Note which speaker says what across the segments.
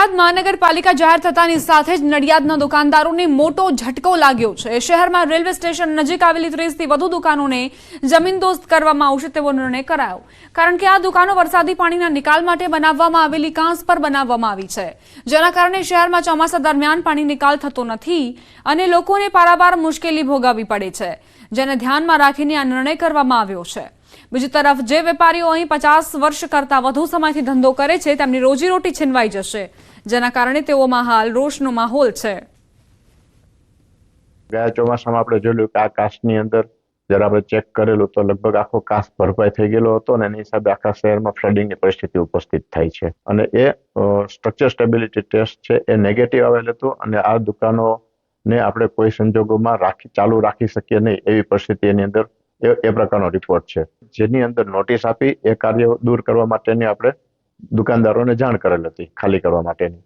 Speaker 1: નડિયાદ મહાનગરપાલિકા જાહેર થતાની સાથે જ નડિયાદના દુકાનદારોને મોટો ઝટકો લાગ્યો છે। શહેરમાં રેલવે સ્ટેશન નજીક આવેલી 30થી વધુ દુકાનોને જમીનદોસ્ત કરવામાં આવશે તેવો નિર્ણય કરાયો, કારણ કે આ દુકાનો વરસાદી પાણીના નિકાલ માટે બનાવવામાં આવેલી કાંસ પર બનાવવામાં આવી છે, જેના કારણે શહેરમાં ચોમાસા દરમિયાન પાણી નિકાલ થતો નથી અને લોકોને પારાવાર મુશ્કેલી ભોગવવી પડે છે, જેને ધ્યાનમાં રાખીને આ નિર્ણય કરવામાં આવ્યો છે। બીજી તરફ જે વેપારીઓ અહીં 50 વર્ષ કરતા વધુ સમયથી ધંધો કરે છે તેમની રોજીરોટી છીનવાઈ જશે, જેના કારણે તેઓમાં હાલ રોષનો માહોલ છે।
Speaker 2: ગયા ચોમાસામાં આપણે જોયું કે આ કાસ્ટની અંદર જ્યારે આપણે ચેક કરેલું તો લગભગ આખો કાસ્ટ ભરપાઈ થઈ ગયેલો હતો અને એની હિસાબે આખા શહેરમાં ફ્લડિંગની પરિસ્થિતિ ઉપસ્થિત થાય છે અને એ સ્ટ્રક્ચર સ્ટેબિલિટી ટેસ્ટ છે એ નેગેટિવ આવેલ હતું અને આ દુકાનોને આપણે કોઈ સંજોગોમાં ચાલુ રાખી શકીએ નહીં એવી પરિસ્થિતિ એની અંદર એ પ્રકારનો રિપોર્ટ છે, જેની અંદર નોટિસ આપી એ કાર્ય દૂર કરવા માટેની આપણે દુકાનદારોને જાણ કરેલ હતી ખાલી કરવા માટેની,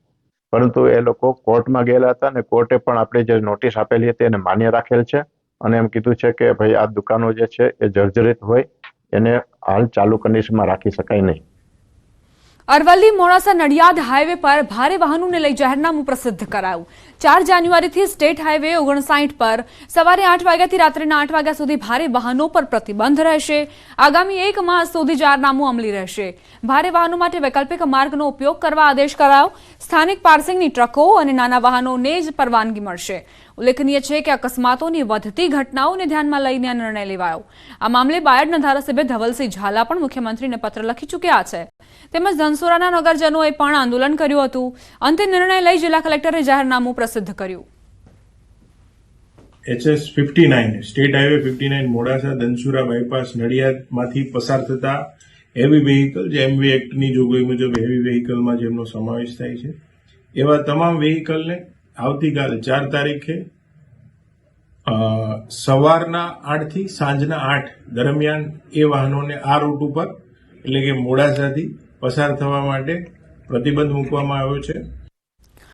Speaker 2: પરંતુ એ લોકો કોર્ટમાં ગયેલા હતા અને કોર્ટે પણ આપણે જે નોટિસ આપેલી હતી એને માન્ય રાખેલ છે અને એમ કીધું છે કે ભાઈ આ દુકાનો જે છે એ જર્જરિત હોય એને હાલ ચાલુ કન્ડિશનમાં રાખી શકાય નહીં।
Speaker 1: અરવલ્લી મોડાસા નડિયાદ હાઈવે પર ભારે વાહનોને લઈ જાહેરનામું પ્રસિદ્ધ કરાયું। 4 જાન્યુઆરીથી સ્ટેટ હાઈવે 59 પર સવારે 8 વાગ્યાથી રાત્રિના 8 વાગ્યા સુધી ભારે વાહનો પર પ્રતિબંધ રહેશે। આગામી 1 માસ સુધી જાહેરનામું અમલી રહેશે। ભારે વાહનો માટે વૈકલ્પિક માર્ગનો ઉપયોગ કરવા આદેશ કરાયો। સ્થાનિક પાર્સિંગની ટ્રકો અને નાના વાહનોને જ પરવાનગી મળશે। ઉલ્લેખનીય છે કે અકસ્માતોની વધતી ઘટનાઓને ધ્યાનમાં લઈને આ નિર્ણય લેવાયો। આ મામલે બાયડના ધારાસભ્ય ધવલસિંહ ઝાલા પણ મુખ્યમંત્રીને પત્ર લખી ચૂક્યા છે, તેમજ ધનસુરાના નગરજનોએ પણ આંદોલન કર્યું હતું। અંતે નિર્ણય લઈ જિલ્લા કલેક્ટરે જાહેરનામું પ્રસિદ્ધ કર્યું।
Speaker 3: HS 59 state highway 59 Modasa Dhansura bypass નડિયાદમાંથી પસાર થતા હેવી વ્હીકલ જે MV એક્ટની જોગવાઈ મુજબ હેવી વ્હીકલમાં જેમનો સમાવેશ થાય છે એવા તમામ વ્હીકલને આવતીકાલે 4 તારીખે સવારના 8 થી સાંજના 8 દરમિયાન એ વાહનોને આ રૂટ ઉપર એટલે કે મોડાસાથી પસાર થવા માટે પ્રતિબંધ મૂકવામાં આવ્યો છે।